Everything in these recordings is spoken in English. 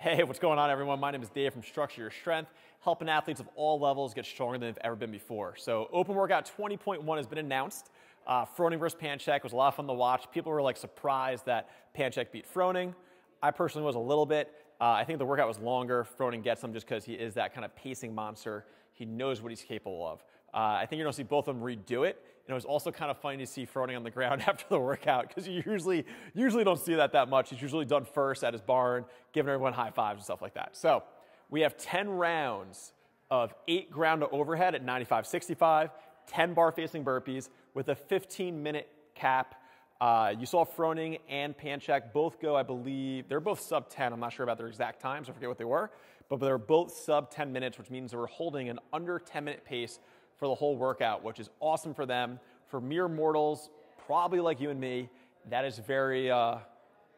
Hey, what's going on, everyone? My name is Dave from Structure Your Strength, helping athletes of all levels get stronger than they've ever been before. So Open Workout 20.1 has been announced. Froning versus pan check was a lot of fun to watch. People were like surprised that pan check beat Froning. I personally was a little bit. I think the workout was longer. Froning gets him just because he is that kind of pacing monster. He knows what he's capable of. I think you're going to see both of them redo it. And it was also kind of funny to see Froning on the ground after the workout because you usually don't see that much. He's usually done first at his barn, giving everyone high fives and stuff like that. So we have 10 rounds of 8 ground to overhead at 95-65, 10 bar facing burpees with a 15-minute cap. You saw Froning and Panchak both go, I believe, they're both sub 10. I'm not sure about their exact times. I forget what they were. But they were both sub 10 minutes, which means they were holding an under 10-minute pace for the whole workout, which is awesome for them. For mere mortals, probably like you and me, that is very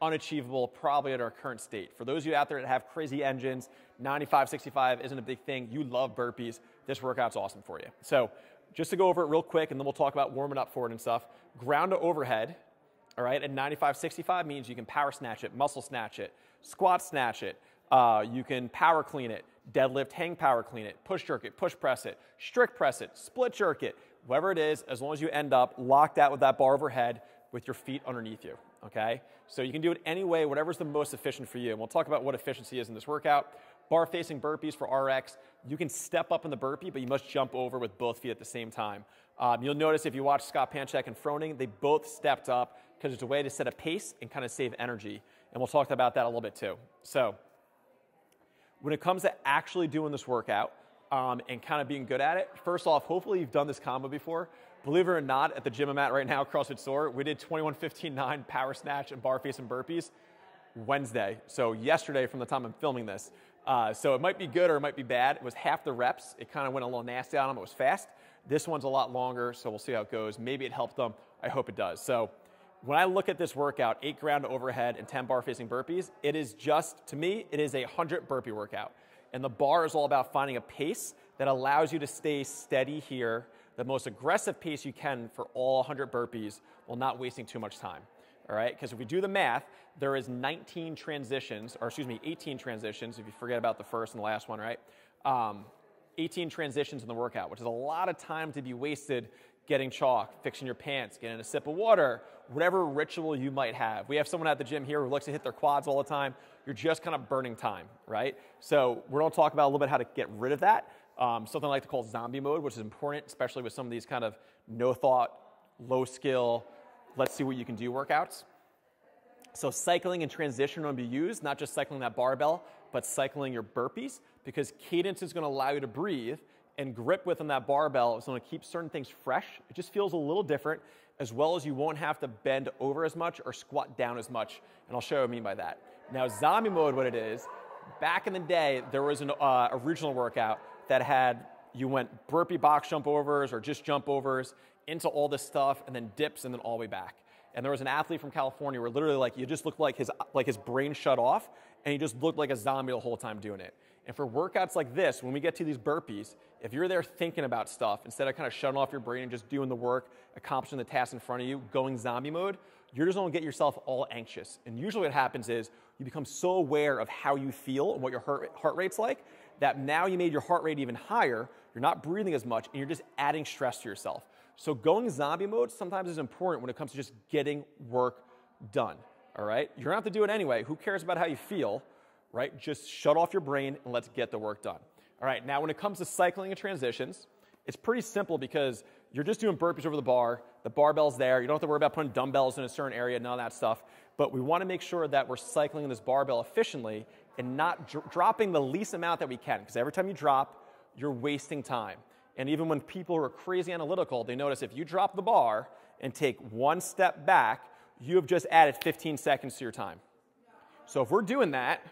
unachievable, probably at our current state. For those of you out there that have crazy engines, 95-65 isn't a big thing. You love burpees. This workout's awesome for you. So just to go over it real quick, and then we'll talk about warming up for it and stuff. Ground to overhead, all right, at 95-65 means you can power snatch it, muscle snatch it, squat snatch it. You can power clean it, deadlift, hang power clean it, push jerk it, push press it, strict press it, split jerk it, whatever it is, as long as you end up locked out with that bar overhead with your feet underneath you, okay? So you can do it any way, whatever's the most efficient for you. And we'll talk about what efficiency is in this workout. Bar facing burpees for RX, you can step up in the burpee, but you must jump over with both feet at the same time. You'll notice if you watch Scott Panchak and Froning, they both stepped up because it's a way to set a pace and kind of save energy. And we'll talk about that a little bit too. So when it comes to actually doing this workout and kind of being good at it, first off, hopefully you've done this combo before. Believe it or not, at the gym I'm at right now, CrossFit Store, we did 21-15-9 power snatch and bar facing burpees Wednesday. So yesterday from the time I'm filming this. So it might be good or it might be bad. It was half the reps. It kind of went a little nasty on them. It was fast. This one's a lot longer, so we'll see how it goes. Maybe it helped them. I hope it does. So when I look at this workout, 8 ground to overhead and 10 bar facing burpees, it is just, to me, it is a 100 burpee workout. And the bar is all about finding a pace that allows you to stay steady here, the most aggressive pace you can for all 100 burpees while not wasting too much time. All right, because if we do the math, there is 18 transitions if you forget about the first and the last one, right? 18 transitions in the workout, which is a lot of time to be wasted getting chalk, fixing your pants, getting a sip of water, whatever ritual you might have. We have someone at the gym here who likes to hit their quads all the time. You're just kind of burning time, right? So we're going to talk about a little bit how to get rid of that. Something I like to call zombie mode, which is important, especially with some of these kind of no thought, low skill, let's see what you can do workouts. So cycling and transition are going to be used, not just cycling that barbell, but cycling your burpees, because cadence is going to allow you to breathe, and grip within that barbell is going to keep certain things fresh. It just feels a little different, as well as you won't have to bend over as much or squat down as much, and I'll show you what I mean by that. Now, zombie mode, what it is, back in the day, there was an original workout that had, you went burpee box jump overs or just jump overs into all this stuff, and then dips, and then all the way back. And there was an athlete from California where literally like you just looked like his brain shut off, and he just looked like a zombie the whole time doing it. And for workouts like this, when we get to these burpees, if you're there thinking about stuff, instead of kind of shutting off your brain and just doing the work, accomplishing the task in front of you, going zombie mode, you're just going to get yourself all anxious. And usually what happens is you become so aware of how you feel and what your heart rate's like, that now you made your heart rate even higher, you're not breathing as much, and you're just adding stress to yourself. So going zombie mode sometimes is important when it comes to just getting work done, all right? You're going to have to do it anyway. Who cares about how you feel, right? Just shut off your brain and let's get the work done. All right, now when it comes to cycling and transitions, it's pretty simple because you're just doing burpees over the barbell's there, you don't have to worry about putting dumbbells in a certain area, none of that stuff, but we want to make sure that we're cycling this barbell efficiently and not dropping the least amount that we can, because every time you drop, you're wasting time. And even when people are crazy analytical, they notice if you drop the bar and take one step back, you have just added 15 seconds to your time. So if we're doing that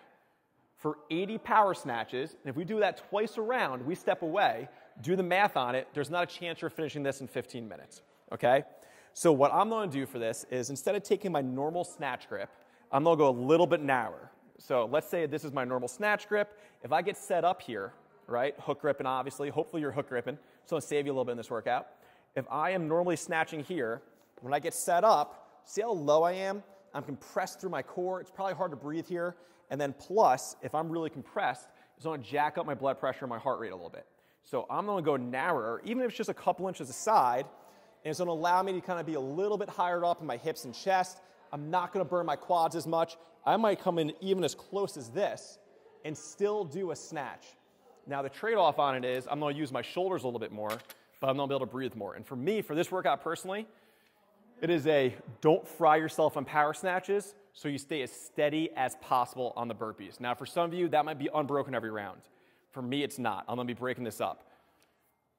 for 80 power snatches, and if we do that twice around, we step away, do the math on it, there's not a chance you're finishing this in 15 minutes, okay? So what I'm going to do for this is instead of taking my normal snatch grip, I'm going to go a little bit narrower. So let's say this is my normal snatch grip. If I get set up here, right, hook gripping obviously, hopefully you're hook gripping, so it'll save you a little bit in this workout. If I am normally snatching here, when I get set up, see how low I am? I'm compressed through my core. It's probably hard to breathe here. And then plus, if I'm really compressed, it's going to jack up my blood pressure and my heart rate a little bit. So I'm going to go narrower, even if it's just a couple inches aside, and it's going to allow me to kind of be a little bit higher up in my hips and chest. I'm not going to burn my quads as much. I might come in even as close as this and still do a snatch. Now the trade-off on it is I'm going to use my shoulders a little bit more, but I'm going to be able to breathe more. And for me, for this workout personally, it is a don't fry yourself on power snatches, so you stay as steady as possible on the burpees. Now for some of you, that might be unbroken every round. For me, it's not. I'm going to be breaking this up.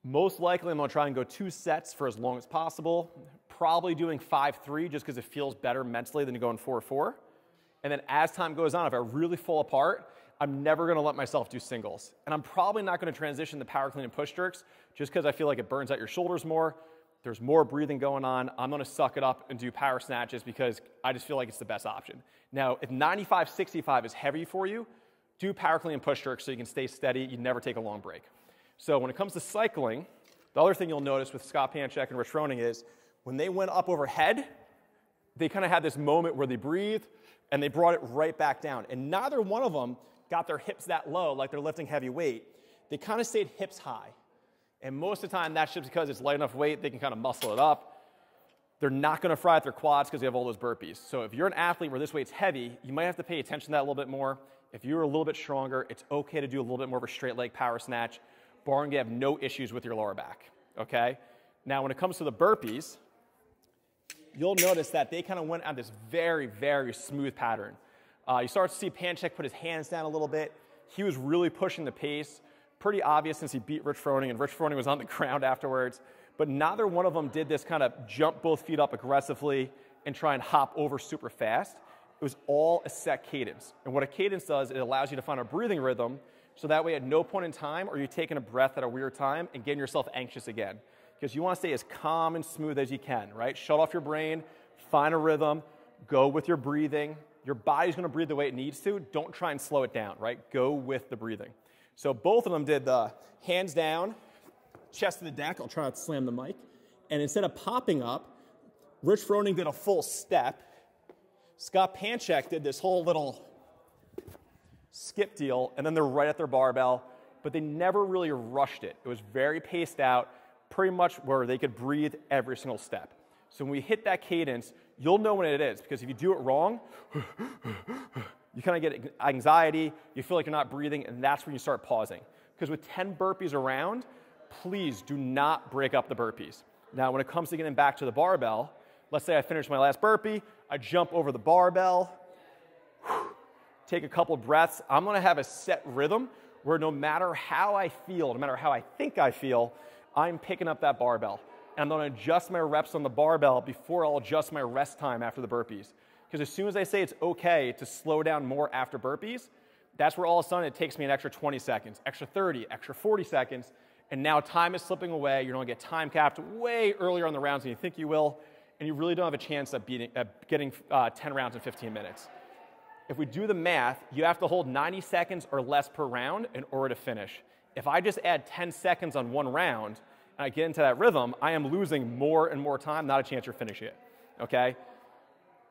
Most likely, I'm going to try and go 2 sets for as long as possible, probably doing 5-3 just because it feels better mentally than going 4-4. And then as time goes on, if I really fall apart, I'm never going to let myself do singles. And I'm probably not going to transition to power clean and push jerks just because I feel like it burns out your shoulders more. There's more breathing going on. I'm going to suck it up and do power snatches because I just feel like it's the best option. Now, if 95-65 is heavy for you, do power clean and push jerks so you can stay steady. You never take a long break. So when it comes to cycling, the other thing you'll notice with Scott Panchek and Rich Froning is when they went up overhead, they kind of had this moment where they breathed and they brought it right back down. And neither one of them got their hips that low like they're lifting heavy weight. They kind of stayed hips high. And most of the time, that's just because it's light enough weight, they can kind of muscle it up. They're not going to fry at their quads because they have all those burpees. So if you're an athlete where this weight's heavy, you might have to pay attention to that a little bit more. If you're a little bit stronger, it's okay to do a little bit more of a straight leg power snatch, barring you have no issues with your lower back, okay? Now, when it comes to the burpees, you'll notice that they kind of went on this very, very smooth pattern. You start to see Panchek put his hands down a little bit. He was really pushing the pace. Pretty obvious since he beat Rich Froning, and Rich Froning was on the ground afterwards. But neither one of them did this kind of jump both feet up aggressively and try and hop over super fast. It was all a set cadence. And what a cadence does, it allows you to find a breathing rhythm, so that way at no point in time are you taking a breath at a weird time and getting yourself anxious again. Because you want to stay as calm and smooth as you can, right? Shut off your brain, find a rhythm, go with your breathing. Your body's going to breathe the way it needs to. Don't try and slow it down, right? Go with the breathing. So both of them did the hands down, chest to the deck. I'll try not to slam the mic. And instead of popping up, Rich Froning did a full step. Scott Panchek did this whole little skip deal, and then they're right at their barbell, but they never really rushed it. It was very paced out, pretty much where they could breathe every single step. So when we hit that cadence, you'll know when it is, because if you do it wrong, you kind of get anxiety, you feel like you're not breathing, and that's when you start pausing. Because with 10 burpees around, please do not break up the burpees. Now, when it comes to getting back to the barbell, let's say I finish my last burpee, I jump over the barbell, take a couple breaths. I'm going to have a set rhythm where no matter how I feel, no matter how I think I feel, I'm picking up that barbell. And I'm going to adjust my reps on the barbell before I'll adjust my rest time after the burpees. Because as soon as I say it's okay to slow down more after burpees, that's where all of a sudden it takes me an extra 20 seconds, extra 30, extra 40 seconds, and now time is slipping away. You're going to get time capped way earlier on the rounds than you think you will, and you really don't have a chance of getting 10 rounds in 15 minutes. If we do the math, you have to hold 90 seconds or less per round in order to finish. If I just add 10 seconds on one round and I get into that rhythm, I am losing more and more time, not a chance you're finishing it, okay?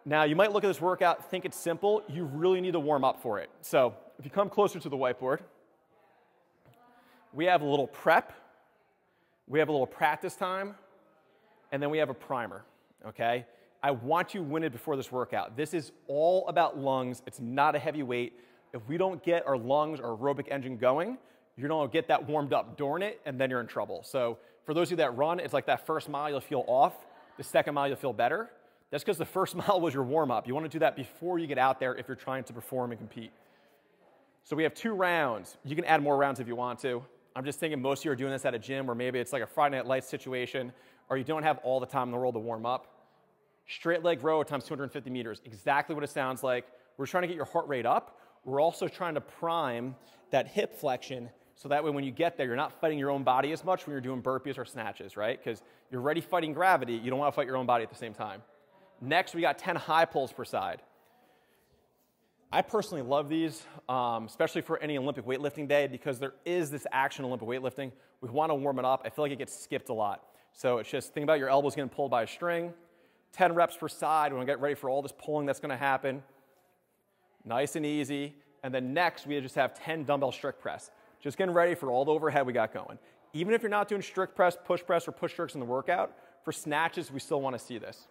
Now, you might look at this workout, think it's simple. You really need to warm up for it. So if you come closer to the whiteboard, we have a little prep, we have a little practice time, and then we have a primer, okay? I want you winded before this workout. This is all about lungs. It's not a heavy weight. If we don't get our lungs, our aerobic engine going, you're going to get that warmed up during it, and then you're in trouble. So for those of you that run, it's like that first mile you'll feel off. The second mile you'll feel better. That's because the first mile was your warm-up. You want to do that before you get out there if you're trying to perform and compete. So we have 2 rounds. You can add more rounds if you want to. I'm just thinking most of you are doing this at a gym where maybe it's like a Friday Night Lights situation, or you don't have all the time in the world to warm up. Straight leg row times 250 meters, exactly what it sounds like. We're trying to get your heart rate up. We're also trying to prime that hip flexion so that way when you get there, you're not fighting your own body as much when you're doing burpees or snatches, right? Because you're already fighting gravity. You don't want to fight your own body at the same time. Next, we got 10 high pulls per side. I personally love these, especially for any Olympic weightlifting day, because there is this action in Olympic weightlifting. We want to warm it up. I feel like it gets skipped a lot. So it's just think about your elbows getting pulled by a string. 10 reps per side. We're going to get ready for all this pulling that's going to happen. Nice and easy. And then next, we just have 10 dumbbell strict press. Just getting ready for all the overhead we got going. Even if you're not doing strict press, or push jerks in the workout, for snatches, we still want to see this.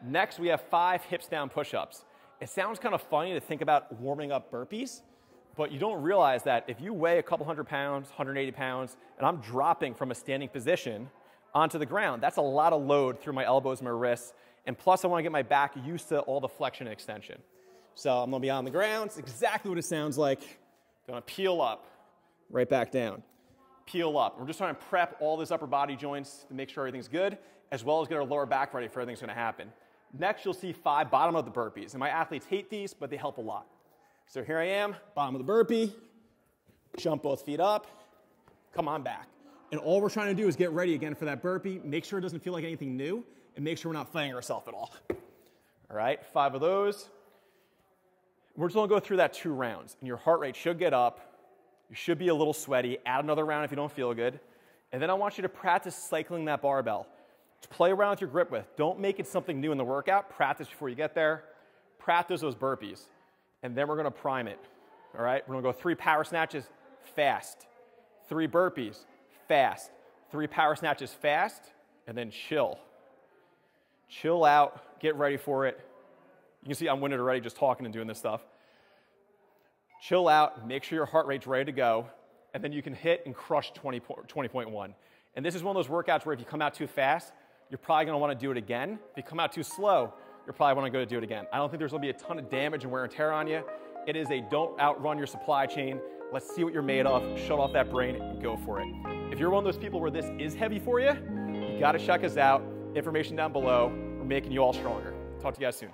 Next, we have 5 hips down push-ups. It sounds kind of funny to think about warming up burpees, but you don't realize that if you weigh a couple hundred pounds, 180 pounds, and I'm dropping from a standing position onto the ground, that's a lot of load through my elbows and my wrists, and plus I want to get my back used to all the flexion and extension. So I'm going to be on the ground. It's exactly what it sounds like. Going to peel up, right back down. Peel up. We're just trying to prep all these upper body joints to make sure everything's good, as well as get our lower back ready for everything's going to happen. Next, you'll see 5 bottom of the burpees. And my athletes hate these, but they help a lot. So here I am, bottom of the burpee. Jump both feet up. Come on back. And all we're trying to do is get ready again for that burpee. Make sure it doesn't feel like anything new, and make sure we're not fighting ourselves at all. All right, 5 of those. We're just going to go through that 2 rounds, and your heart rate should get up. You should be a little sweaty. Add another round if you don't feel good. And then I want you to practice cycling that barbell. Just play around with your grip width. Don't make it something new in the workout. Practice before you get there. Practice those burpees. And then we're going to prime it. All right? We're going to go 3 power snatches fast. 3 burpees fast. 3 power snatches fast. And then chill. Chill out. Get ready for it. You can see I'm winded already just talking and doing this stuff. Chill out, make sure your heart rate's ready to go, and then you can hit and crush 20.1. And this is one of those workouts where if you come out too fast, you're probably going to want to do it again. If you come out too slow, you're probably want to go to do it again. I don't think there's going to be a ton of damage and wear and tear on you. It is a don't outrun your supply chain. Let's see what you're made of. Shut off that brain and go for it. If you're one of those people where this is heavy for you, you got to check us out. Information down below. We're making you all stronger. Talk to you guys soon.